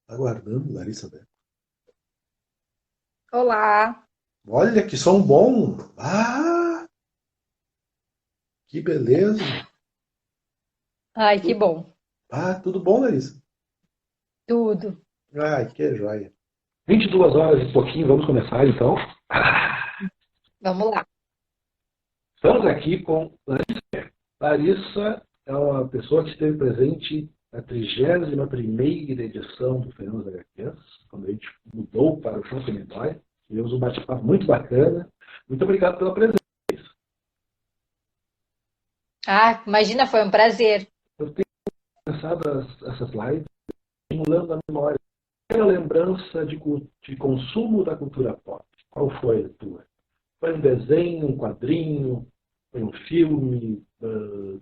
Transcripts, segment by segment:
Aguardando, Larissa Beck. Olá. Olha que som bom! Ah, que beleza! Ai, que Tu- bom. Tudo bom, Larissa? Tudo. Ai, que joia. 22 horas e pouquinho, vamos começar então. Vamos lá. Estamos aqui com Larissa, é uma pessoa que esteve presente na 31ª edição do Fernando HQs, quando a gente mudou para o Shopping Niterói. Tivemos um bate-papo muito bacana. Muito obrigado pela presença. Ah, imagina, foi um prazer. Eu tenho pensado essas lives estimulando a memória. Qual é a lembrança de consumo da cultura pop? Qual foi a tua? Foi um desenho, um quadrinho, foi um filme?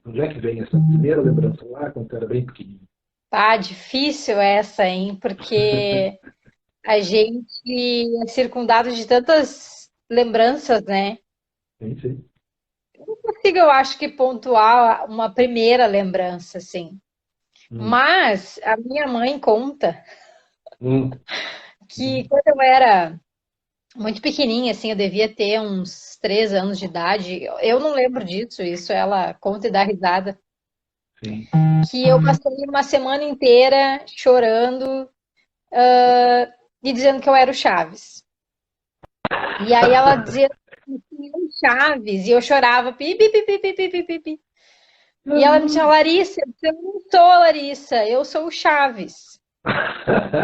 Onde é que vem essa primeira lembrança lá, quando tu era bem pequenininho? Ah, difícil essa, hein? Porque a gente é circundado de tantas lembranças, né? Sim, sim. Não consigo, eu acho que pontuar uma primeira lembrança, assim. Hum, Mas a minha mãe conta hum, que hum, quando eu era muito pequenininha, assim, eu devia ter uns 3 anos de idade. Eu não lembro disso, isso ela conta e dá risada. sim. Que eu passei uma semana inteira chorando e dizendo que eu era o Chaves. E aí ela dizia assim, "Eu, Chaves", e eu chorava, pi, pi, pi, pi, pi, pi, pi, pi, pi. E ela me dizia, Larissa, eu não sou a Larissa, eu sou o Chaves.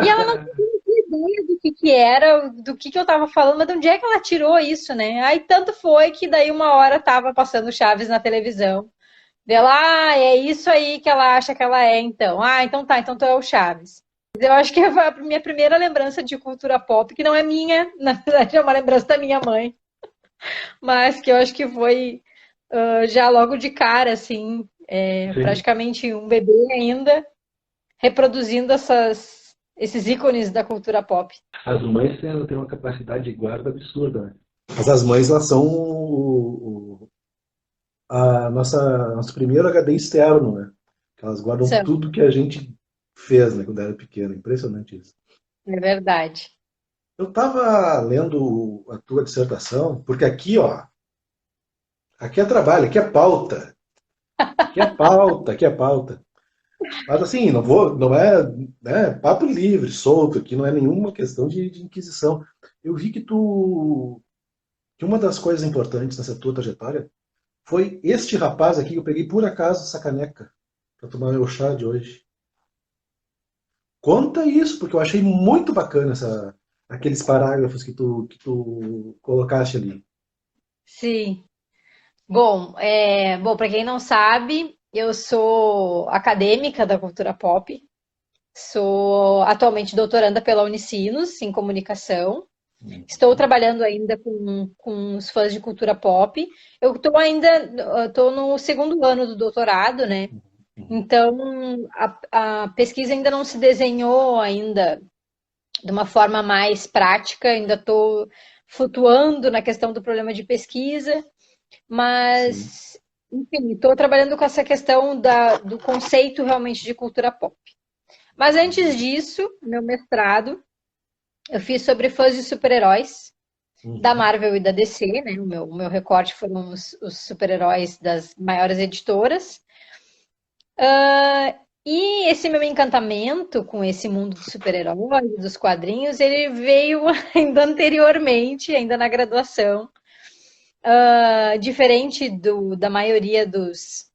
E ela não tinha ideia do que era, do que eu tava falando, mas de onde é que ela tirou isso, né? Aí tanto foi que daí uma hora tava passando o Chaves na televisão. Dela, é isso aí que ela acha que ela é, então. Ah, então tá, então tu é o Chaves. Eu acho que é a minha primeira lembrança de cultura pop, que não é minha, na verdade é uma lembrança da minha mãe, mas que eu acho que foi já logo de cara, assim, Sim. praticamente um bebê ainda, reproduzindo esses ícones da cultura pop. As mães têm uma capacidade de guarda absurda, né? Mas as mães, elas são nosso primeiro HD externo, né? Elas guardam São, tudo que a gente fez, né, quando era pequeno. Impressionante isso. é verdade. Eu estava lendo a tua dissertação, porque aqui, ó, aqui é trabalho, aqui é pauta, aqui é pauta, aqui é pauta. Mas assim, não é, né, papo livre, solto, aqui não é nenhuma questão de inquisição. Eu vi que uma das coisas importantes nessa tua trajetória foi este rapaz aqui que eu peguei por acaso essa caneca para tomar meu chá de hoje. Conta isso, porque eu achei muito bacana aqueles parágrafos que tu colocaste ali. Sim. Bom, para quem não sabe, eu sou acadêmica da cultura pop. Sou atualmente doutoranda pela Unicinos em comunicação. Estou trabalhando ainda com os fãs de cultura pop. Eu estou no segundo ano do doutorado, né? Uhum. Então a pesquisa ainda não se desenhou ainda de uma forma mais prática. Ainda estou flutuando na questão do problema de pesquisa, Sim. mas enfim, estou trabalhando com essa questão do conceito realmente de cultura pop. Mas antes disso, meu mestrado, eu fiz sobre fãs de super-heróis da Uhum. Marvel e da DC, né? O meu recorte foram os super-heróis das maiores editoras. E esse meu encantamento com esse mundo dos super-heróis, dos quadrinhos, ele veio ainda anteriormente, ainda na graduação. Diferente da maioria dos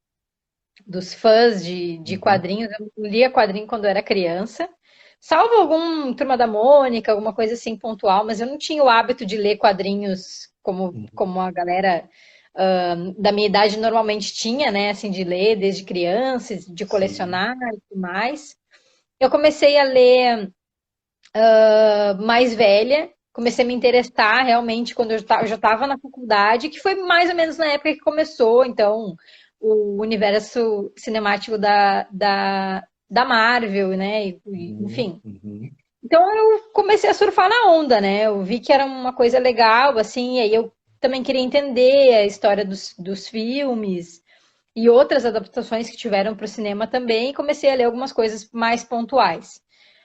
fãs de Uhum. quadrinhos, eu não lia quadrinho quando eu era criança. Salvo algum Turma da Mônica, alguma coisa assim pontual, mas eu não tinha o hábito de ler quadrinhos Uhum. como a galera da minha idade normalmente tinha, né? Assim, de ler desde criança, de Sim. colecionar e tudo mais. Eu comecei a ler mais velha, comecei a me interessar realmente quando eu já estava na faculdade, que foi mais ou menos na época que começou, então, o universo cinemático da Marvel, né? Uhum. Enfim. Uhum. Então eu comecei a surfar na onda, né? Eu vi que era uma coisa legal, assim, e aí eu também queria entender a história dos filmes e outras adaptações que tiveram para o cinema também, e comecei a ler algumas coisas mais pontuais.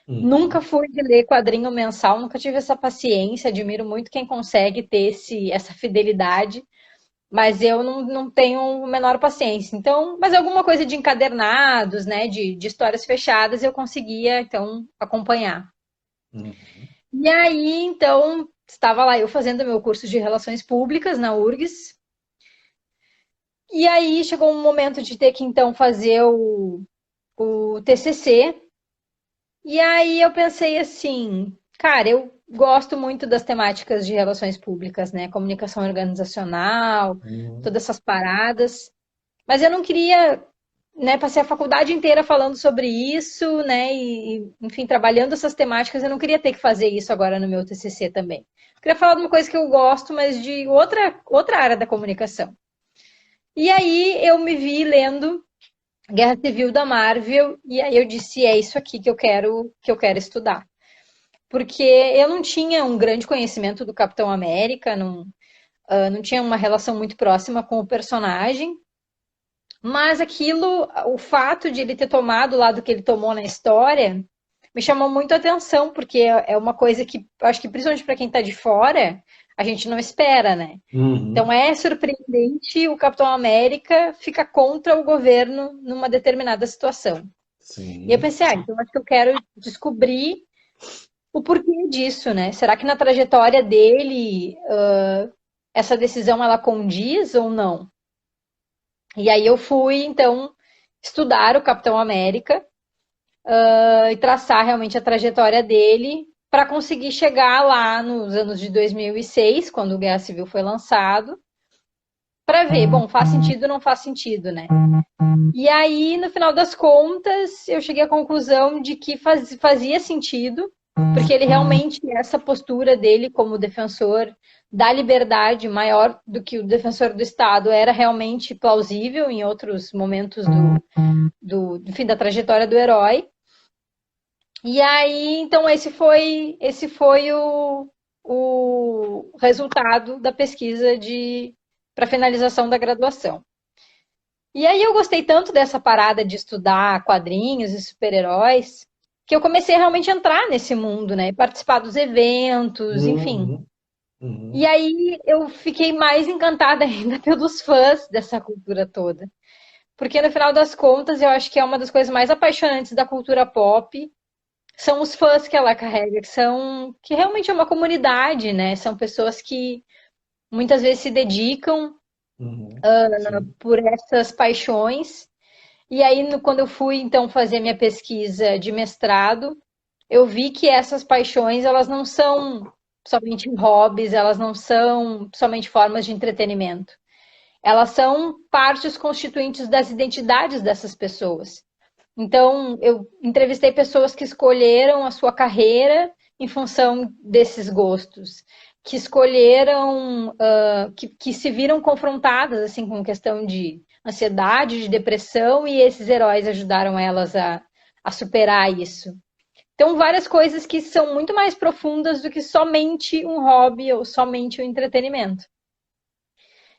Nunca Uhum. fui de ler quadrinho mensal, nunca tive essa paciência. Admiro muito quem consegue ter essa fidelidade, mas eu não tenho a menor paciência. Então, mas alguma coisa de encadernados, né, de histórias fechadas, eu conseguia, então, acompanhar. Uhum. E aí, então, estava lá eu fazendo meu curso de Relações Públicas na URGS. E aí chegou um momento de ter que, então, fazer o TCC. E aí eu pensei assim, cara, eu gosto muito das temáticas de relações públicas, né? Comunicação organizacional, Uhum. todas essas paradas. Mas eu não queria, né? Passei a faculdade inteira falando sobre isso, né? Enfim, trabalhando essas temáticas. Eu não queria ter que fazer isso agora no meu TCC também. Eu queria falar de uma coisa que eu gosto, mas de outra área da comunicação. E aí eu me vi lendo Guerra Civil da Marvel e aí eu disse, é isso aqui que eu quero estudar. Porque eu não tinha um grande conhecimento do Capitão América, não tinha uma relação muito próxima com o personagem, mas aquilo, o fato de ele ter tomado o lado que ele tomou na história, me chamou muito a atenção, porque é uma coisa que acho que principalmente para quem está de fora, a gente não espera, né? Então Uhum. é surpreendente o Capitão América ficar contra o governo numa determinada situação. E eu Sim. pensei, então acho que eu quero descobrir o porquê disso, né? Será que na trajetória dele essa decisão ela condiz ou não? E aí eu fui, então, estudar o Capitão América e traçar realmente a trajetória dele para conseguir chegar lá nos anos de 2006, quando o Guerra Civil foi lançado, para ver, bom, faz sentido ou não faz sentido, né? E aí, no final das contas, eu cheguei à conclusão de que fazia sentido, porque ele realmente, essa postura dele como defensor da liberdade maior do que o defensor do Estado era realmente plausível em outros momentos enfim, da trajetória do herói. E aí, então, esse foi o resultado da pesquisa para finalização da graduação. E aí eu gostei tanto dessa parada de estudar quadrinhos e super-heróis, que eu comecei a realmente entrar nesse mundo, né? Participar dos eventos, enfim. Uhum. E Uhum. aí eu fiquei mais encantada ainda pelos fãs dessa cultura toda. Porque no final das contas, eu acho que é uma das coisas mais apaixonantes da cultura pop, são os fãs que ela carrega, que realmente é uma comunidade, né? São pessoas que muitas vezes se dedicam Uhum. Sim. por essas paixões. E aí, quando eu fui então fazer minha pesquisa de mestrado, eu vi que essas paixões, elas não são somente hobbies, elas não são somente formas de entretenimento. Elas são partes constituintes das identidades dessas pessoas. Então, eu entrevistei pessoas que escolheram a sua carreira em função desses gostos, que escolheram, que se viram confrontadas assim com questão de ansiedade, de depressão, e esses heróis ajudaram elas a superar isso. Então, várias coisas que são muito mais profundas do que somente um hobby ou somente um entretenimento.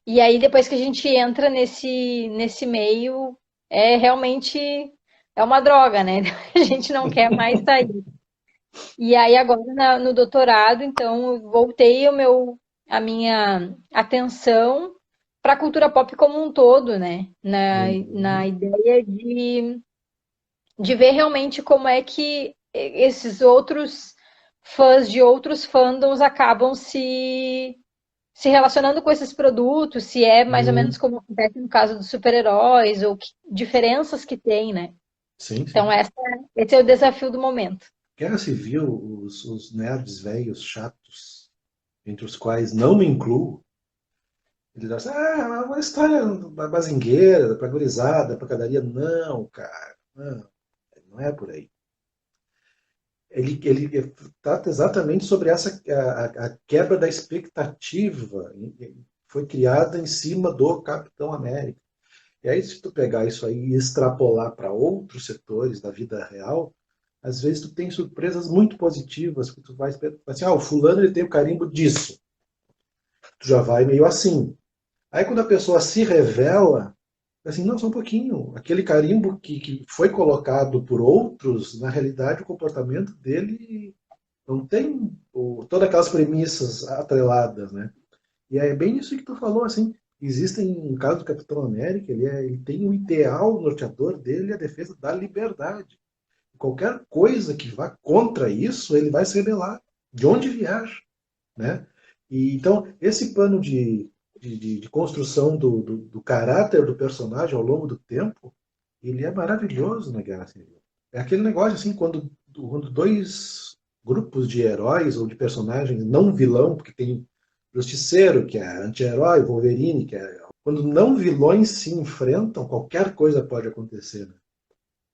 E aí, depois que a gente entra nesse meio, realmente é uma droga, né? A gente não quer mais sair. E aí, agora no doutorado, então, eu voltei a minha atenção para a cultura pop como um todo, né? Na Uhum. ideia de ver realmente como é que esses outros fãs de outros fandoms acabam se relacionando com esses produtos, se é mais ou menos Uhum. como acontece no caso dos super-heróis, ou diferenças que tem, né? Sim, Então, sim. esse é o desafio do momento. Guerra Civil, os nerds velhos chatos, entre os quais não me incluo, eles acham, é uma história bazingueira, pra gurizada, pra cadaria. Não, cara, não é por aí. Ele trata exatamente sobre a quebra da expectativa foi criada em cima do Capitão América. E aí, se tu pegar isso aí e extrapolar para outros setores da vida real, às vezes tu tem surpresas muito positivas, que tu vai assim, o fulano ele tem o carimbo disso. Tu já vai meio assim. Aí quando a pessoa se revela, Assim, não, só um pouquinho. Aquele carimbo que foi colocado por outros, na realidade, o comportamento dele não tem todas aquelas premissas atreladas, né? E é bem isso que tu falou, assim. Existem, no caso do Capitão América, ele tem o ideal norteador dele, a defesa da liberdade. Qualquer coisa que vá contra isso, ele vai se rebelar, de onde vier, né? E, então, esse plano de construção do caráter do personagem ao longo do tempo, ele é maravilhoso na Guerra Civil. É aquele negócio assim, quando dois grupos de heróis ou de personagens não vilão, porque tem Justiceiro, que é anti-herói, Wolverine, que é... Quando não vilões se enfrentam, qualquer coisa pode acontecer, né?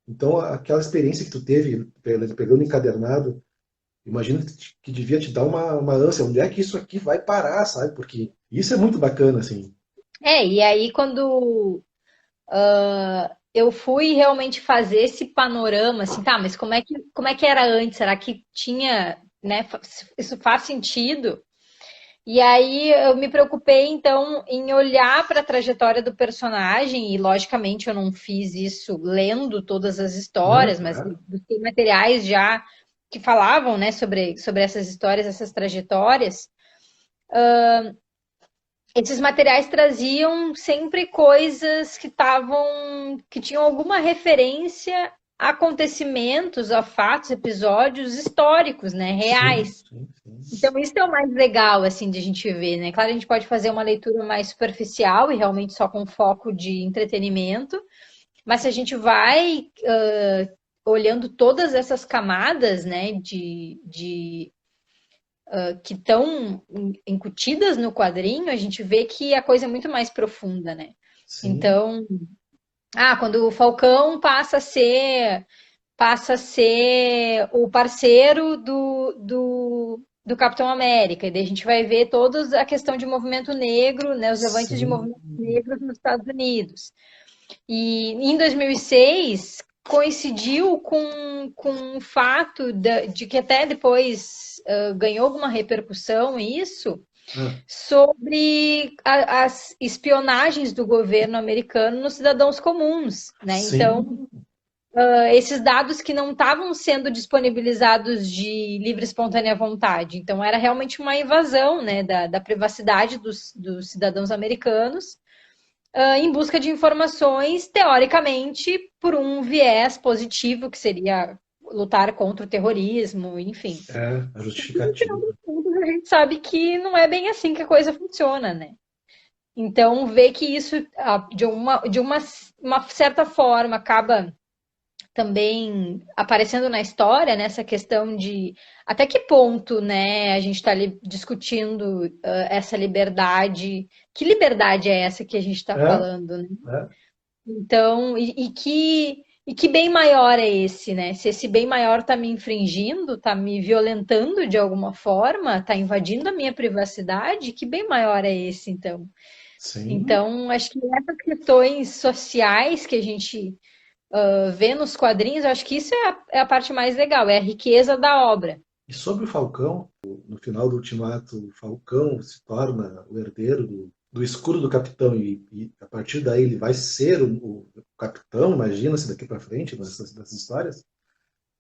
Então, aquela experiência que tu teve pegando encadernado, imagino que devia te dar uma ânsia. Onde é que isso aqui vai parar, sabe? Porque isso é muito bacana, assim. E aí quando eu fui realmente fazer esse panorama, assim, tá, mas como é que era antes? Será que tinha, né? Isso faz sentido? E aí eu me preocupei então em olhar para a trajetória do personagem, e logicamente eu não fiz isso lendo todas as Não, histórias, mas claro. busquei materiais já que falavam, né, sobre essas histórias, essas trajetórias. Esses materiais traziam sempre coisas que tinham alguma referência a acontecimentos, a fatos, episódios históricos, né, Sim, reais. sim, sim. Então, isso é o mais legal, assim, de a gente ver, né? Claro, a gente pode fazer uma leitura mais superficial e realmente só com foco de entretenimento, mas se a gente vai olhando todas essas camadas, né, que estão incutidas no quadrinho, a gente vê que a coisa é muito mais profunda, né? Sim, Então, quando o Falcão passa a ser o parceiro do Capitão América. E daí a gente vai ver toda a questão de movimento negro, né, os levantes de sim. movimentos negros nos Estados Unidos. E em 2006 coincidiu com o fato de que até depois ganhou alguma repercussão isso, Ah, sobre as espionagens do governo americano nos cidadãos comuns, né? Então, sim, esses dados que não estavam sendo disponibilizados de livre e espontânea vontade. Então, era realmente uma invasão, né, da privacidade dos cidadãos americanos, em busca de informações, teoricamente, por um viés positivo, que seria lutar contra o terrorismo, enfim. é a No final justificativa. das contas, a gente sabe que não é bem assim que a coisa funciona, né? Então, ver que isso, uma certa forma, acaba também aparecendo na história, nessa questão de até que ponto, né, a gente está discutindo essa liberdade. Que liberdade é essa que a gente está É, falando, né? é, Então, e que bem maior é esse, né? Se esse bem maior está me infringindo, está me violentando de alguma forma, está invadindo a minha privacidade, que bem maior é esse, então? sim. Então, acho que essas questões sociais que a gente vê nos quadrinhos, eu acho que isso é a parte mais legal, é a riqueza da obra. E sobre o Falcão, no final do Ultimato, o Falcão se torna o herdeiro do escudo do capitão e a partir daí ele vai ser o capitão, imagina-se daqui para frente dessas histórias.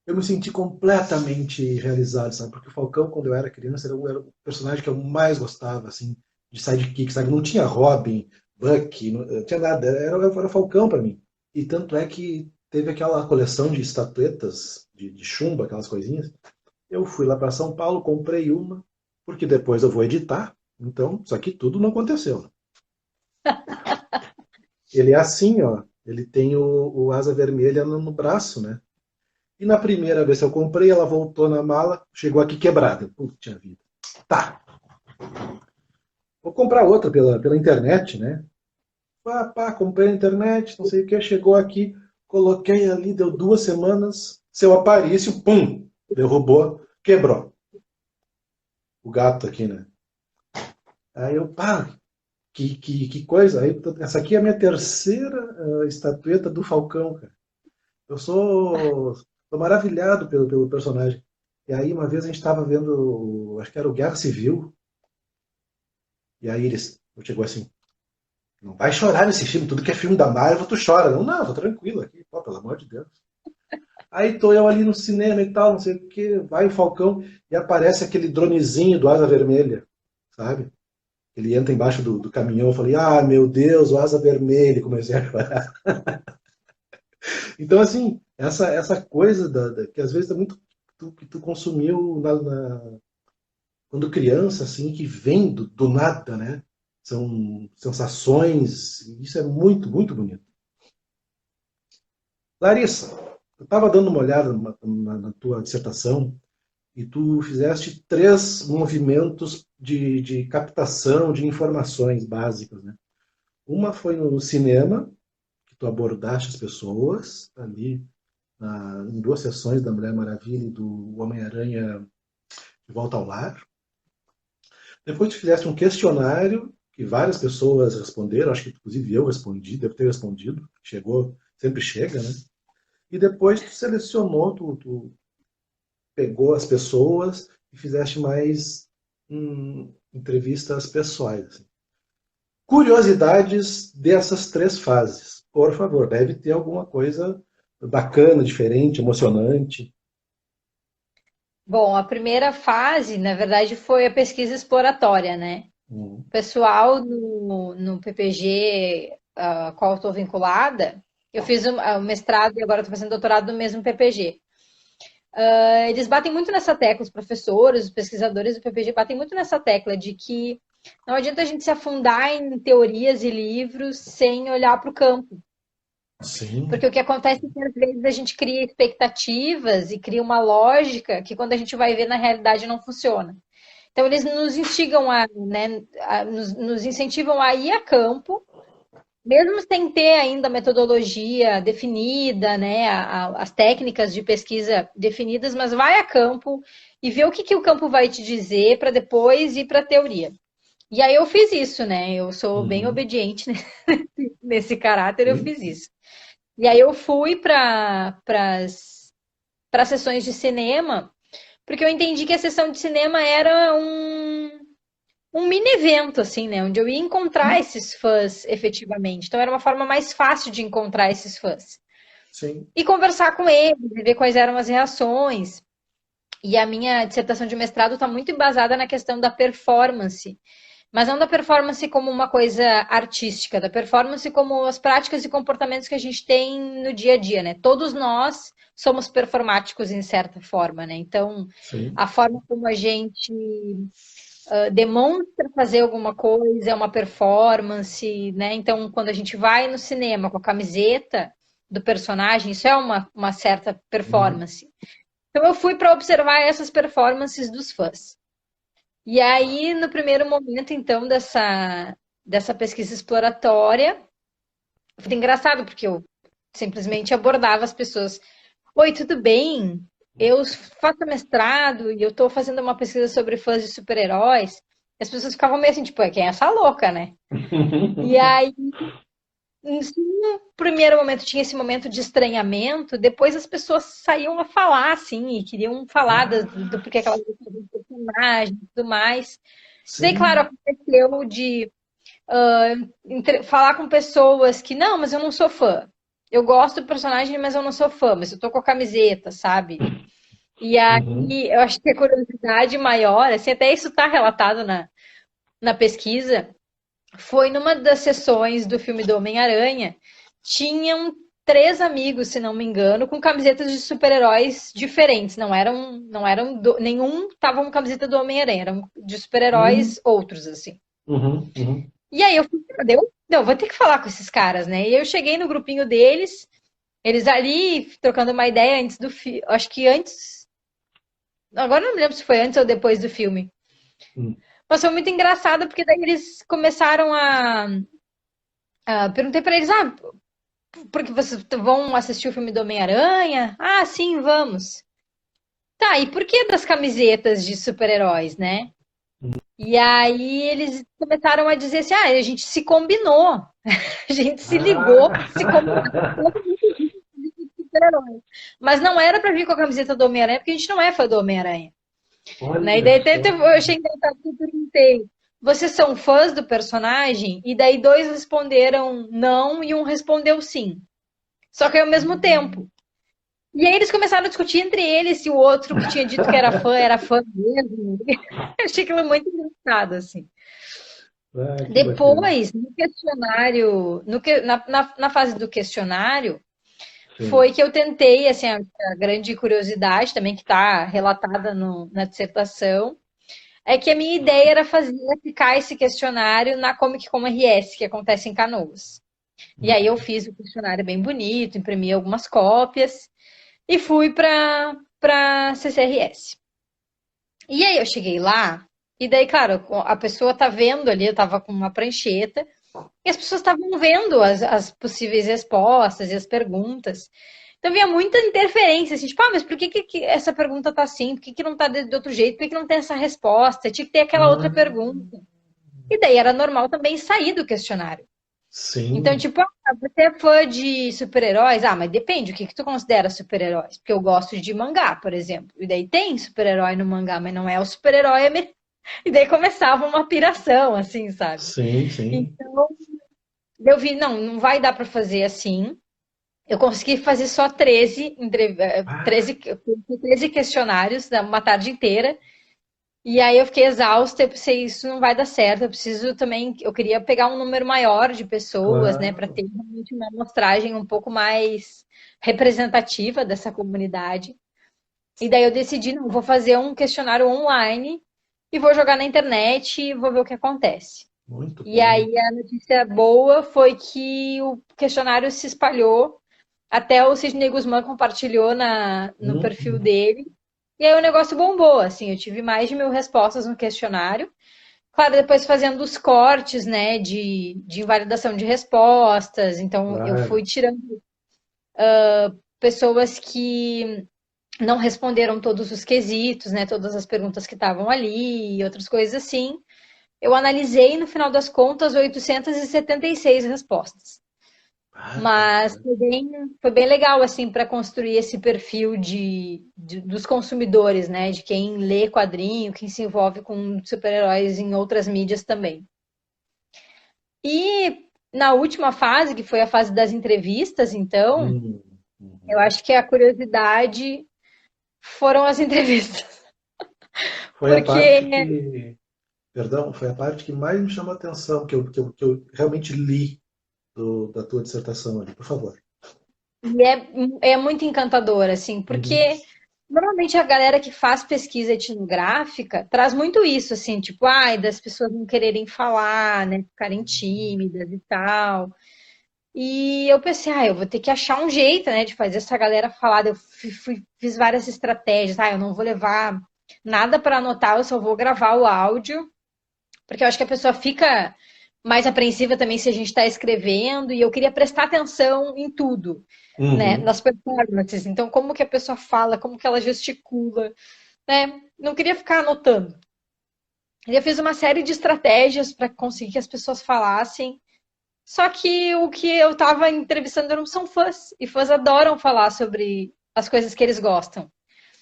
Eu me senti completamente realizado, sabe? Porque o Falcão, quando eu era criança, era o personagem que eu mais gostava, assim, de sidekick, sabe? Não tinha Robin, Bucky, não tinha nada, era o Falcão para mim. E tanto é que teve aquela coleção de estatuetas de chumbo, aquelas coisinhas. Eu fui lá para São Paulo, comprei uma, porque depois eu vou editar. Então, isso aqui tudo não aconteceu. Ele é assim, ó. Ele tem o asa vermelha no braço, né? E na primeira vez que eu comprei, ela voltou na mala, chegou aqui quebrada. Puta vida. Tá, vou comprar outra pela internet, né? Comprei na internet, não sei o que, chegou aqui, coloquei ali, deu 2 semanas, seu aparício, pum, derrubou, quebrou. O gato aqui, né? Aí eu, que coisa. Aí, essa aqui é a minha terceira estatueta do Falcão, cara. Eu sou maravilhado pelo personagem. E aí, uma vez a gente estava vendo, acho que era o Guerra Civil, e aí eles chegou assim, Não vai chorar nesse filme, tudo que é filme da Marvel, tu chora. Não, não, tô tranquilo aqui, pô, pelo amor de Deus. Aí tô eu ali no cinema e tal, não sei o que, vai o Falcão e aparece aquele dronezinho do Asa Vermelha, sabe? Ele entra embaixo do caminhão, eu falei, ah, meu Deus, o Asa Vermelha, comecei a chorar. Então, assim, essa coisa que às vezes é muito que tu consumiu quando criança, assim, que vem do nada, né? São sensações, isso é muito, muito bonito. Larissa, eu estava dando uma olhada na tua dissertação e tu fizeste três movimentos de captação de informações básicas, né? Uma foi no cinema, que tu abordaste as pessoas ali em duas sessões da Mulher Maravilha e do Homem-Aranha de Volta ao Lar. Depois tu fizeste um questionário que várias pessoas responderam, acho que inclusive eu respondi, devo ter respondido, chegou, sempre chega, né? E depois tu selecionou, tu pegou as pessoas e fizeste mais entrevistas pessoais. Assim. Curiosidades dessas três fases. Por favor, deve ter alguma coisa bacana, diferente, emocionante. Bom, a primeira fase, na verdade, foi a pesquisa exploratória, né? Hum, O pessoal no PPG, qual eu estou vinculada, eu fiz o mestrado e agora estou fazendo doutorado no mesmo PPG. Eles batem muito nessa tecla, os professores, os pesquisadores do PPG batem muito nessa tecla de que não adianta a gente se afundar em teorias e livros sem olhar para o campo. sim. Porque o que acontece é que às vezes a gente cria expectativas e cria uma lógica que quando a gente vai ver na realidade não funciona. Então eles nos instigam nos incentivam a ir a campo, mesmo sem ter ainda a metodologia definida, né, as técnicas de pesquisa definidas, mas vai a campo e vê o que o campo vai te dizer para depois ir para a teoria. E aí eu fiz isso, né? Eu sou bem Uhum, obediente nesse caráter, eu sim. fiz isso. E aí eu fui para sessões de cinema, porque eu entendi que a sessão de cinema era um mini evento, assim, né? Onde eu ia encontrar esses fãs efetivamente. Então era uma forma mais fácil de encontrar esses fãs. Sim. E conversar com eles, e ver quais eram as reações. E a minha dissertação de mestrado está muito embasada na questão da performance. Mas não da performance como uma coisa artística, da performance como as práticas e comportamentos que a gente tem no dia a dia, né? Todos nós somos performáticos em certa forma, né? Então, Sim. a forma como a gente demonstra fazer alguma coisa é uma performance, né? Então, quando a gente vai no cinema com a camiseta do personagem, isso é uma certa Uhum. performance. Então, eu fui para observar essas performances dos fãs. E aí, no primeiro momento, então, dessa pesquisa exploratória, foi engraçado, porque eu simplesmente abordava as pessoas. Oi, tudo bem? Eu faço mestrado e eu estou fazendo uma pesquisa sobre fãs de super-heróis. As pessoas ficavam meio assim, tipo, quem é essa louca, né? E aí, no primeiro momento, tinha esse momento de estranhamento, depois as pessoas saíam a falar, assim, e queriam falar do porquê que elas gostavam do personagem e tudo mais. Daí, claro, Sim. aconteceu de falar com pessoas que, não, mas eu não sou fã. Eu gosto do personagem, mas eu não sou fã, mas eu tô com a camiseta, sabe? E Uhum. aí, eu acho que a curiosidade maior, assim, até isso está relatado na pesquisa, foi numa das sessões do filme do Homem-Aranha, tinham três amigos, se não me engano, com camisetas de super-heróis diferentes. Nenhum tava com camiseta do Homem-Aranha, eram de Uhum. super-heróis outros, assim. Uhum. Uhum. E aí eu fui, não, vou ter que falar com esses caras, né? E eu cheguei no grupinho deles, eles ali trocando uma ideia antes do filme, acho que antes, agora não me lembro se foi antes ou depois do filme. Uhum. Mas foi muito engraçado porque daí eles começaram perguntei pra eles, porque vocês vão assistir o filme do Homem-Aranha? Ah, sim, vamos. Tá, e por que das camisetas de super-heróis, né? E aí eles começaram a dizer assim, a gente se combinou, a gente se ligou, se combinou, Ah. super-herói. Mas não era pra vir com a camiseta do Homem-Aranha, porque a gente não é fã do Homem-Aranha. Né? E Olha daí só. eu achei engraçado que eu perguntei. vocês são fãs do personagem? E daí dois responderam não e um respondeu sim. Só que ao mesmo tempo. E aí eles começaram a discutir entre eles se o outro que tinha dito que era fã mesmo. Eu achei aquilo muito engraçado, assim. Ah, que bacana. Depois, no questionário, na fase do questionário, foi Sim. que eu tentei, assim, a grande curiosidade também que está relatada na dissertação, é que a minha ideia era fazer aplicar esse questionário na Comic Con RS, que acontece em Canoas. E aí eu Uhum. fiz o questionário bem bonito, imprimi algumas cópias e fui para CCRS. E aí eu cheguei lá, e daí, claro, a pessoa tá vendo ali, eu tava com uma prancheta, e as pessoas estavam vendo as possíveis respostas e as perguntas. Então havia muita interferência, assim, tipo, mas por que essa pergunta tá assim? Por que não tá de outro jeito? Por que não tem essa resposta? Tinha que ter aquela outra Ah, pergunta. E daí era normal também sair do questionário. Então, sim. tipo, você é fã de super-heróis? Ah, mas depende, o que tu considera super-heróis? Porque eu gosto de mangá, por exemplo. E daí tem super-herói no mangá, mas não é o super-herói. E daí começava uma piração, assim, sabe? Sim, sim. Então, eu vi, não vai dar para fazer assim. Eu consegui fazer só 13, Ah, 13 questionários, uma tarde inteira. E aí eu fiquei exausta, eu pensei, isso não vai dar certo, eu preciso também, eu queria pegar um número maior de pessoas, né, para ter claro. realmente uma amostragem um pouco mais representativa dessa comunidade. E daí eu decidi, não, vou fazer um questionário online e vou jogar na internet e vou ver o que acontece. Muito E bom. aí a notícia boa foi que o questionário se espalhou, até o Sidney Guzmán compartilhou no perfil Uhum. dele. E aí o negócio bombou, assim, eu tive mais de 1.000 respostas no questionário. Claro, depois fazendo os cortes, né, de invalidação de respostas. Então, eu fui Claro. tirando pessoas que não responderam todos os quesitos, né, todas as perguntas que estavam ali e outras coisas assim. Eu analisei, no final das contas, 876 respostas. Ah, que Mas bacana. foi bem legal, assim, para construir esse perfil dos consumidores, né? De quem lê quadrinho, quem se envolve com super-heróis em outras mídias também. E na última fase, que foi a fase das entrevistas, então, eu Uhum. acho que a curiosidade foram as entrevistas. Foi a parte Porque que, perdão, foi a parte que mais me chamou a atenção, que eu realmente li da tua dissertação ali, por favor. é muito encantador, assim, Uhum. porque normalmente a galera que faz pesquisa etnográfica traz muito isso, assim, tipo, ai, das pessoas não quererem falar, né, ficarem tímidas e tal. E eu pensei, eu vou ter que achar um jeito, né, de fazer essa galera falar. Eu fiz várias estratégias, eu não vou levar nada para anotar, eu só vou gravar o áudio, porque eu acho que a pessoa fica mais apreensiva também se a gente está escrevendo, e eu queria prestar atenção em tudo, né, Uhum. nas performances. Então, como que a pessoa fala, como que ela gesticula, né? Não queria ficar anotando. E eu fiz uma série de estratégias para conseguir que as pessoas falassem. Só que o que eu estava entrevistando não são fãs, e fãs adoram falar sobre as coisas que eles gostam.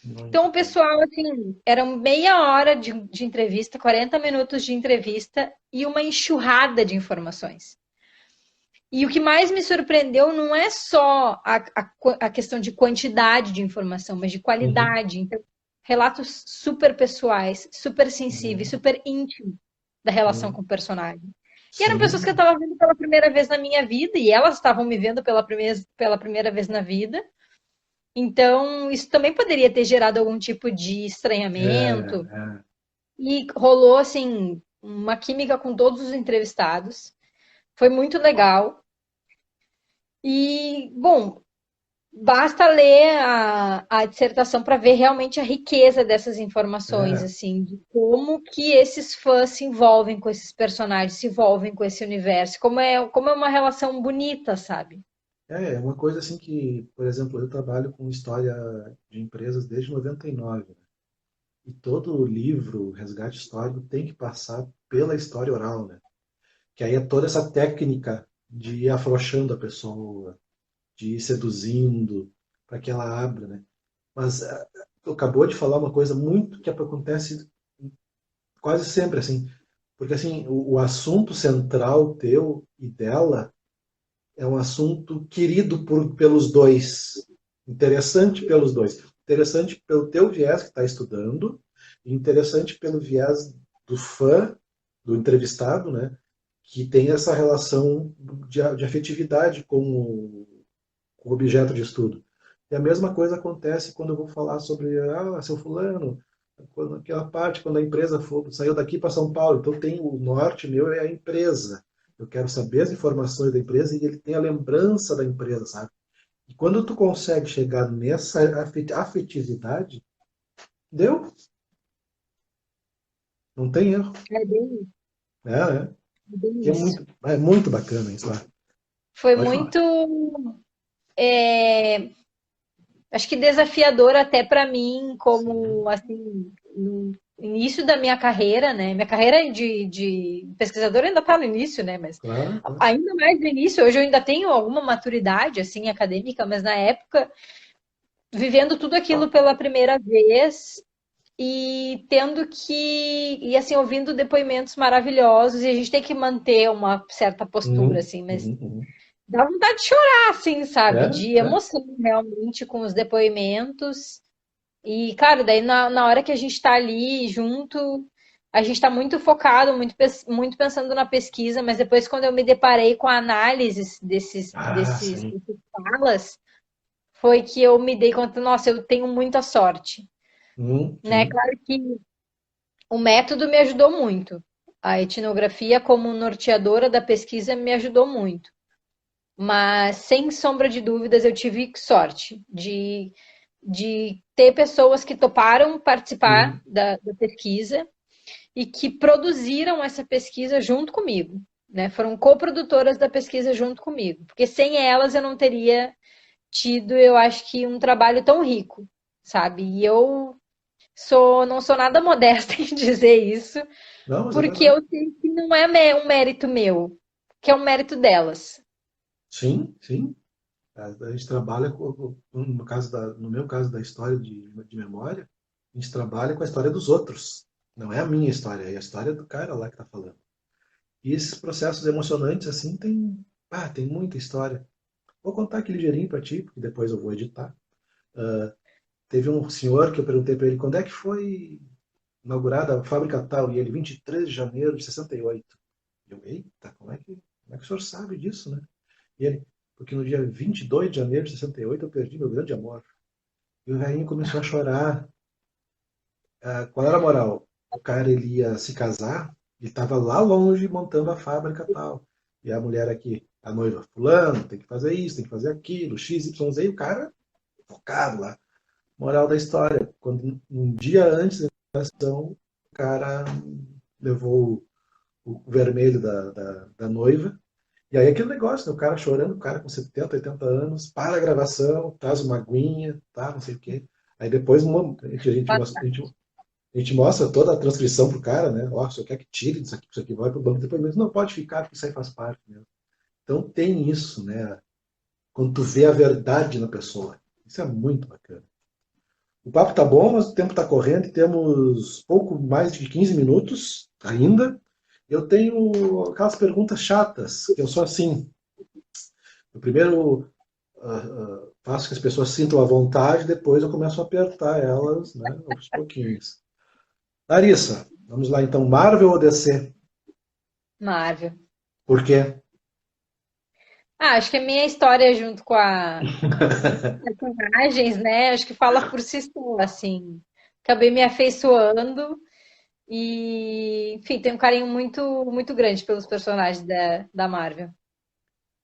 Então, Muito o bom. pessoal, assim, era meia hora de entrevista, 40 minutos de entrevista e uma enxurrada de informações. E o que mais me surpreendeu não é só a questão de quantidade de informação, mas de Uhum. qualidade. Então, relatos super pessoais, super sensíveis, Uhum. super íntimos da relação com Uhum. o personagem. E eram pessoas que eu Sim. estava vendo pela primeira vez na minha vida, e elas estavam me vendo pela primeira vez na vida. Então, isso também poderia ter gerado algum tipo de estranhamento. É. E rolou, assim, uma química com todos os entrevistados. Foi muito legal. E, bom, basta ler a dissertação para ver realmente a riqueza dessas informações, É. assim, de como que esses fãs se envolvem com esses personagens, se envolvem com esse universo, como é uma relação bonita, sabe? É uma coisa assim que, por exemplo, eu trabalho com história de empresas desde 99, né? E todo livro, resgate histórico, tem que passar pela história oral, né? Que aí é toda essa técnica de ir afrouxando a pessoa, de ir seduzindo para que ela abra, né? Mas tu acabou de falar uma coisa muito que acontece quase sempre, assim. Porque assim, o assunto central teu e dela é um assunto querido pelos dois. Interessante pelos dois. Interessante pelo teu viés que está estudando, e interessante pelo viés do fã, do entrevistado, né? Que tem essa relação de afetividade com o objeto de estudo. E a mesma coisa acontece quando eu vou falar sobre, seu fulano, quando, aquela parte, quando a empresa saiu daqui para São Paulo, então tem o norte meu é a empresa. Eu quero saber as informações da empresa e ele tem a lembrança da empresa, sabe? E quando tu consegue chegar nessa afetividade, deu, não tem erro. É bem isso. É, né? É bem Que isso. é muito bacana isso lá. Foi Pode falar. muito, é, acho que desafiador até para mim, como Sim, assim, no início da minha carreira, né? Minha carreira de pesquisadora ainda está no início, né? Mas claro, claro. ainda mais no início, hoje eu ainda tenho alguma maturidade assim acadêmica, mas na época, vivendo tudo aquilo pela primeira vez e tendo que, e assim, ouvindo depoimentos maravilhosos, e a gente tem que manter uma certa postura, Uhum, assim, mas uhum, uhum. dá vontade de chorar, assim, sabe? É, De é. emoção realmente com os depoimentos. E, cara, daí na hora que a gente tá ali junto, a gente tá muito focado, muito pensando na pesquisa, mas depois quando eu me deparei com a análise Ah, sim. desses falas, foi que eu me dei conta, nossa, eu tenho muita sorte, né? Sim. Claro que o método me ajudou muito. A etnografia, como norteadora da pesquisa, me ajudou muito. Mas, sem sombra de dúvidas, eu tive sorte de ter pessoas que toparam participar Uhum. da pesquisa e que produziram essa pesquisa junto comigo. Né? Foram coprodutoras da pesquisa junto comigo. Porque sem elas eu não teria tido, eu acho que, um trabalho tão rico, sabe? E eu não sou nada modesta em dizer isso, Não, mas é porque verdade. eu sei que não é um mérito meu, que é um mérito delas. Sim, sim. A gente trabalha, no meu caso da história de memória, a gente trabalha com a história dos outros. Não é a minha história, é a história do cara lá que está falando. E esses processos emocionantes, assim, tem muita história. Vou contar aqui ligeirinho para ti, porque depois eu vou editar. Teve um senhor que eu perguntei para ele quando é que foi inaugurada a fábrica tal, e ele, 23 de janeiro de 68. Eu, eita, como é que o senhor sabe disso, né? E ele, porque no dia 22 de janeiro de 68 eu perdi meu grande amor. E o velhinho começou a chorar. Qual era a moral? O cara ele ia se casar e estava lá longe montando a fábrica tal. E a mulher aqui, a noiva, fulano, tem que fazer isso, tem que fazer aquilo, X, Y, Z, e o cara focado lá. Moral da história, quando um dia antes da ação, o cara levou o vermelho da noiva. E aí aquele negócio, né? O cara chorando, o cara com 70, 80 anos, para a gravação, traz uma aguinha, tá, não sei o quê. Aí depois a gente mostra toda a transcrição pro cara, né? Ó, você quer que tire isso aqui vai pro banco depois mesmo. Não, pode ficar, porque isso aí faz parte mesmo. Então tem isso, né? Quando tu vê a verdade na pessoa. Isso é muito bacana. O papo tá bom, mas o tempo tá correndo e temos pouco mais de 15 minutos ainda. Eu tenho aquelas perguntas chatas, que eu sou assim. Eu primeiro faço que as pessoas sintam a vontade, depois eu começo a apertar elas, né, aos pouquinhos. Larissa, vamos lá então. Marvel ou DC? Marvel. Por quê? Acho que a minha história junto com a personagens, né? Acho que fala por si só, assim. Acabei me afeiçoando e, enfim, tenho um carinho muito grande pelos personagens da Marvel.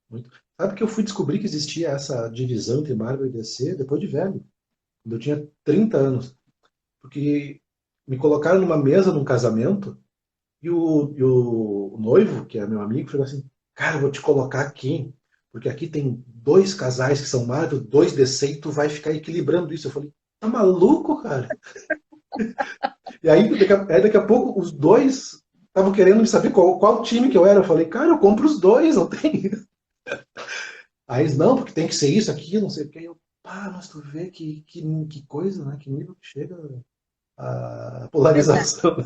Muito. Sabe que eu fui descobrir que existia essa divisão entre Marvel e DC depois de velho, quando eu tinha 30 anos. Porque me colocaram numa mesa num casamento e o noivo, que é meu amigo, falou assim: Cara, eu vou te colocar aqui, porque aqui tem dois casais que são Marvel, dois DC, e tu vai ficar equilibrando isso. Eu falei: Tá maluco, cara? E aí, daqui a pouco, os dois estavam querendo me saber qual time que eu era. Eu falei: Cara, eu compro os dois, não tem. Aí eles: Não, porque tem que ser isso, aquilo, não sei o que. Eu, pá, mas tu vê que coisa, né? Que nível que chega a Verdade. polarização.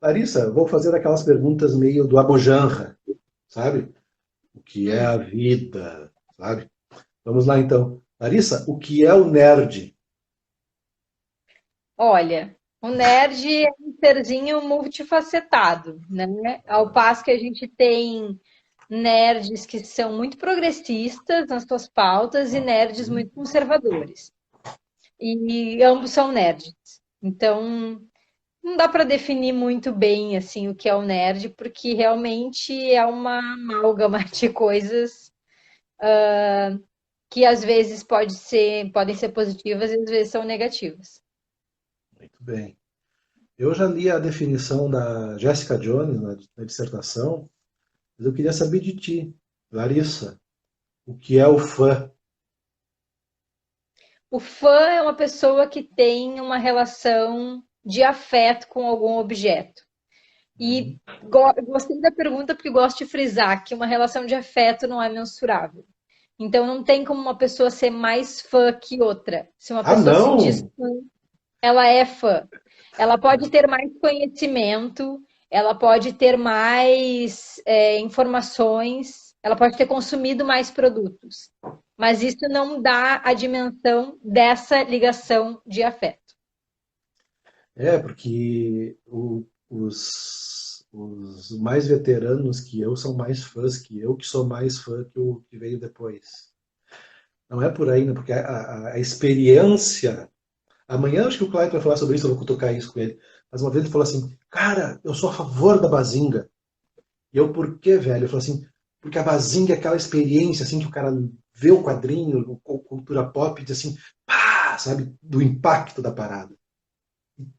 Larissa, vou fazer aquelas perguntas meio do Abojamra, sabe? O que é a Hum, vida, sabe? Vamos lá então. Larissa, o que é o nerd? olha, o nerd é um serzinho multifacetado, né? Ao passo que a gente tem nerds que são muito progressistas nas suas pautas e nerds muito conservadores. E ambos são nerds. Então, não dá para definir muito bem assim o que é o nerd, porque realmente é uma amálgama de coisas que às vezes podem ser positivas e às vezes são negativas. Muito bem. Eu já li a definição da Jessica Jones na dissertação, mas eu queria saber de ti, Larissa, o que é o fã? O fã é uma pessoa que tem uma relação de afeto com algum objeto. E gostei da pergunta porque gosto de frisar que uma relação de afeto não é mensurável. Então não tem como uma pessoa ser mais fã que outra. Se uma Ah, pessoa se diz não! fã, ela é fã. Ela pode ter mais conhecimento, ela pode ter mais informações, ela pode ter consumido mais produtos. Mas isso não dá a dimensão dessa ligação de afeto. É, porque os mais veteranos que eu são mais fãs que eu, que sou mais fã que o que veio depois. Não é por aí, né? Porque a experiência. Amanhã acho que o Clayton vai falar sobre isso, eu vou cutucar isso com ele. Mas uma vez ele falou assim: Cara, eu sou a favor da Bazinga. E eu, por quê, velho? Ele falou assim: Porque a Bazinga é aquela experiência assim que o cara vê o quadrinho, cultura pop, e diz assim: pá, sabe? Do impacto da parada.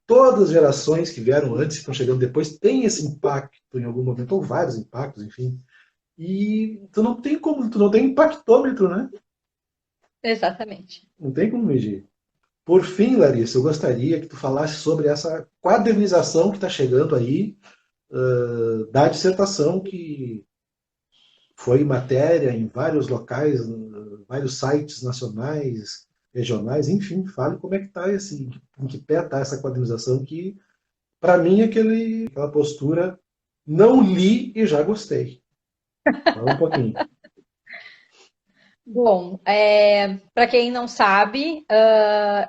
Todas as gerações que vieram antes e estão chegando depois têm esse impacto em algum momento, ou vários impactos, enfim. E tu não tem como, tu não tem impactômetro, né? Exatamente. Não tem como medir. Por fim, Larissa, eu gostaria que tu falasse sobre essa quadrinização que está chegando aí, da dissertação, que foi matéria em vários locais, vários sites nacionais, regionais, enfim, fale como é que está esse, em que pé está essa quadrinização que, para mim, é aquela postura não li e já gostei. Fala um pouquinho. Bom, para quem não sabe,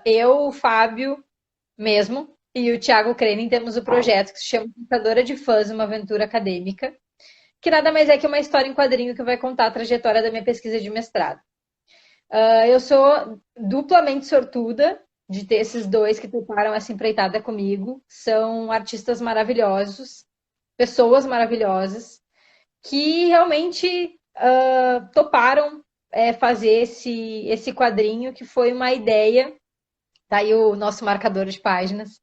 eu, o Fábio mesmo, e o Thiago Krenin temos o projeto que se chama Caçadora de Fãs, uma aventura acadêmica, que nada mais é que uma história em quadrinho que vai contar a trajetória da minha pesquisa de mestrado. Eu sou duplamente sortuda de ter esses dois que toparam essa empreitada comigo. São artistas maravilhosos, pessoas maravilhosas, que realmente toparam fazer esse quadrinho, que foi uma ideia, tá aí o nosso marcador de páginas,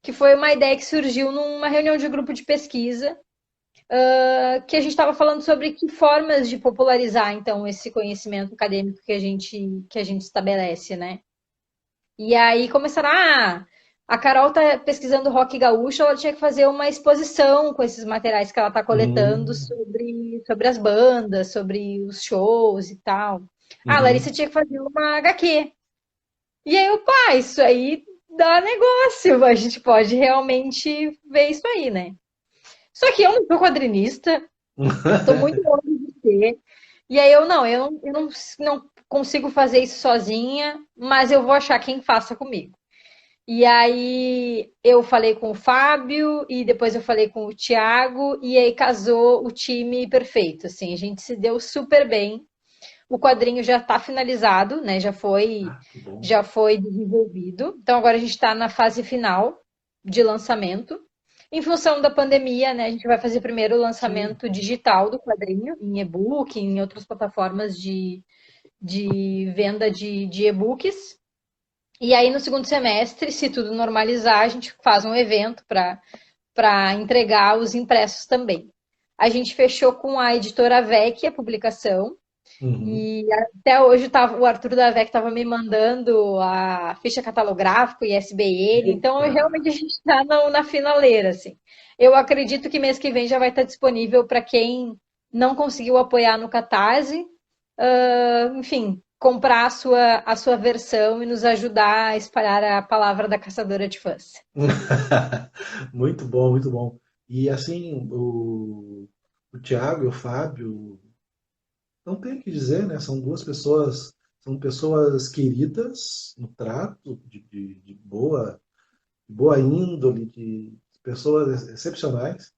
que foi uma ideia que surgiu numa reunião de grupo de pesquisa, que a gente estava falando sobre que formas de popularizar, então, esse conhecimento acadêmico que a gente estabelece, né? E aí começaram, a Carol tá pesquisando rock gaúcho, ela tinha que fazer uma exposição com esses materiais que ela tá coletando Uhum, sobre as bandas, sobre os shows e tal. A Larissa uhum. tinha que fazer uma HQ. E aí, pá, isso aí dá negócio, a gente pode realmente ver isso aí, né? Só que eu não sou quadrinista, tô muito longe de ser. E aí eu não consigo fazer isso sozinha, mas eu vou achar quem faça comigo. E aí eu falei com o Fábio e depois eu falei com o Thiago e aí casou o time perfeito, assim, a gente se deu super bem. O quadrinho já está finalizado, né? Ah, que bom. Já foi desenvolvido. Então agora a gente está na fase final de lançamento. Em função da pandemia, né, a gente vai fazer primeiro o Sim. lançamento digital do quadrinho, em e-book, em outras plataformas de venda de e-books. E aí, no segundo semestre, se tudo normalizar, a gente faz um evento para entregar os impressos também. A gente fechou com a editora VEC a publicação, Uhum. e até hoje o Arthur da VEC estava me mandando a ficha catalográfica e ISBN, então Eita. realmente a gente está na finaleira, assim. Eu acredito que mês que vem já vai estar disponível para quem não conseguiu apoiar no Catarse, enfim, comprar a sua versão e nos ajudar a espalhar a palavra da caçadora de fãs. Muito bom, muito bom. E assim, o Tiago e o Fábio, não tem o que dizer, né? São pessoas queridas no trato, de boa índole, de pessoas excepcionais.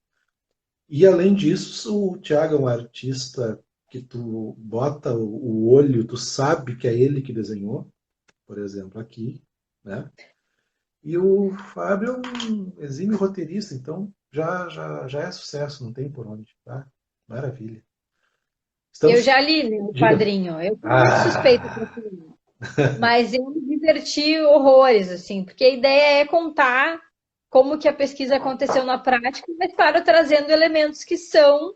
E além disso, o Thiago é um artista que tu bota o olho, tu sabe que é ele que desenhou, por exemplo, aqui, né? E o Fábio é um exímio roteirista, então já é sucesso, não tem por onde, tá? Maravilha. Eu Estamos. já li, né, o Diga. quadrinho. Eu sou muito suspeita para Ah! falar. Mas eu me diverti horrores, assim, porque a ideia é contar como que a pesquisa aconteceu na prática, mas, claro, trazendo elementos que são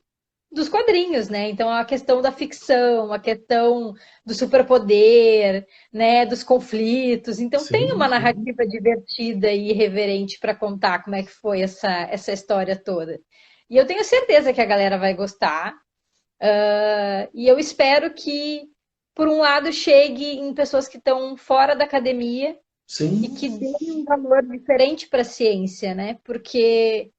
dos quadrinhos, né? Então, a questão da ficção, a questão do superpoder, né, dos conflitos. Então, tem Sim, uma sim. narrativa divertida e irreverente para contar como é que foi essa história toda. E eu tenho certeza que a galera vai gostar. E eu espero que, por um lado, chegue em pessoas que estão fora da academia e Sim, que deem um valor diferente para a ciência, né? Porque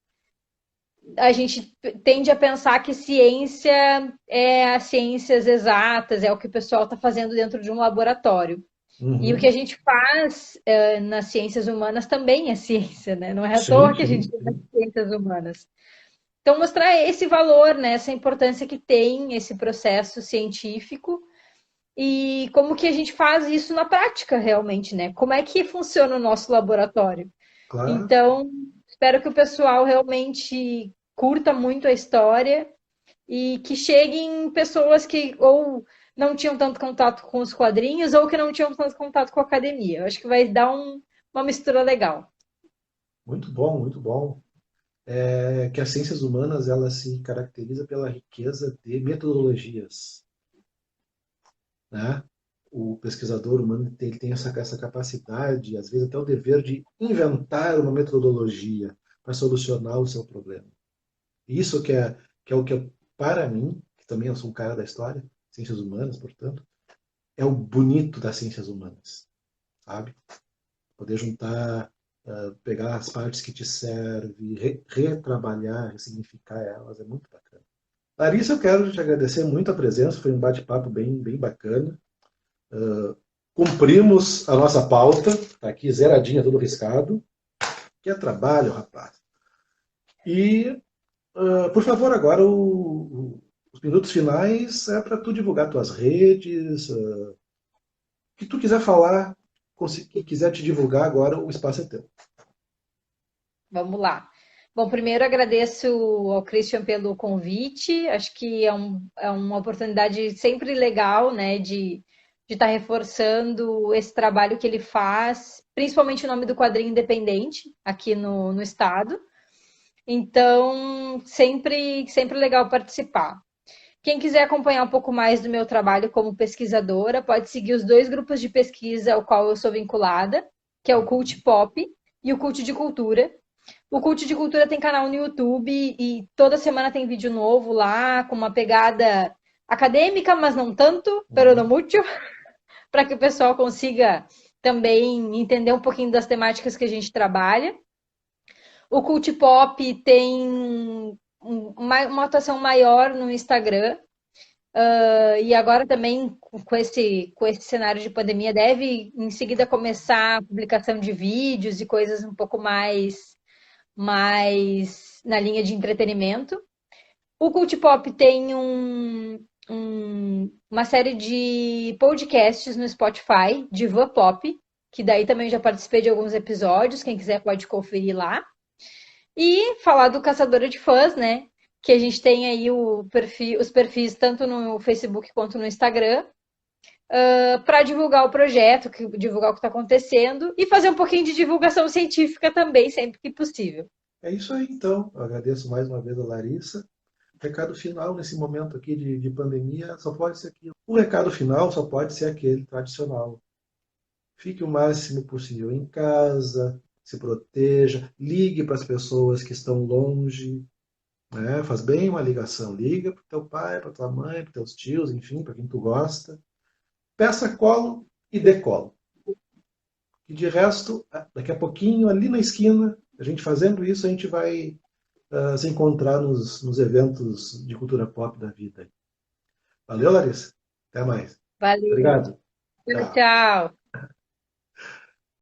a gente tende a pensar que ciência é as ciências exatas, é o que o pessoal está fazendo dentro de um laboratório. E o que a uhum. gente faz nas ciências humanas também é ciência, né? Não é à Sim, toa que a gente sim, tem nas sim. ciências humanas. Então, mostrar esse valor, né? Essa importância que tem esse processo científico e como que a gente faz isso na prática realmente, né? Como é que funciona o nosso laboratório? Claro. Então, espero que o pessoal realmente curta muito a história e que cheguem pessoas que ou não tinham tanto contato com os quadrinhos ou que não tinham tanto contato com a academia. Eu acho que vai dar uma mistura legal. Muito bom, muito bom. É que as ciências humanas ela se caracteriza pela riqueza de metodologias, né? O pesquisador humano ele tem essa capacidade, às vezes até o dever de inventar uma metodologia para solucionar o seu problema. Isso que é o que, para mim, que também eu sou um cara da história, ciências humanas, portanto, é o bonito das ciências humanas, sabe? Poder juntar, pegar as partes que te servem, retrabalhar, ressignificar elas, é muito bacana. Larissa, eu quero te agradecer muito a presença, foi um bate-papo bem bacana. Cumprimos a nossa pauta, está aqui zeradinha, tudo riscado, que é trabalho, rapaz. E, por favor, agora os minutos finais é para tu divulgar tuas redes, o que tu quiser falar, que quiser te divulgar agora, o espaço é teu. Vamos lá. Bom, primeiro agradeço ao Christian pelo convite. Acho que é uma oportunidade sempre legal, né, de estar reforçando esse trabalho que ele faz, principalmente o nome do quadrinho independente aqui no estado. Então, sempre legal participar. Quem quiser acompanhar um pouco mais do meu trabalho como pesquisadora, pode seguir os dois grupos de pesquisa ao qual eu sou vinculada, que é o Cult Pop e o Cult de Cultura. O Cult de Cultura tem canal no YouTube e toda semana tem vídeo novo lá, com uma pegada acadêmica, mas não tanto, pero no Uhum. mucho, para que o pessoal consiga também entender um pouquinho das temáticas que a gente trabalha. O Cult Pop tem uma atuação maior no Instagram. E agora também, com esse cenário de pandemia, deve em seguida começar a publicação de vídeos e coisas um pouco mais na linha de entretenimento. O Cult Pop tem uma série de podcasts no Spotify, Diva Pop, que daí também já participei de alguns episódios, quem quiser pode conferir lá. E falar do Caçadora de Fãs, né? Que a gente tem aí os perfis tanto no Facebook quanto no Instagram, para divulgar o projeto, divulgar o que está acontecendo e fazer um pouquinho de divulgação científica também, sempre que possível. É isso aí, então. Eu agradeço mais uma vez a Larissa. Recado final nesse momento aqui de pandemia só pode ser aquilo. O recado final só pode ser aquele tradicional. Fique o máximo possível em casa, se proteja, ligue para as pessoas que estão longe, né? Faz bem uma ligação, liga para o teu pai, para tua mãe, para teus tios, enfim, para quem tu gosta. Peça colo e dê colo. E de resto, daqui a pouquinho, ali na esquina, a gente fazendo isso, a gente vai se encontrar nos eventos de cultura pop da vida. Valeu, Larissa. Até mais. Valeu. Obrigado. Tchau, Tchau. tchau.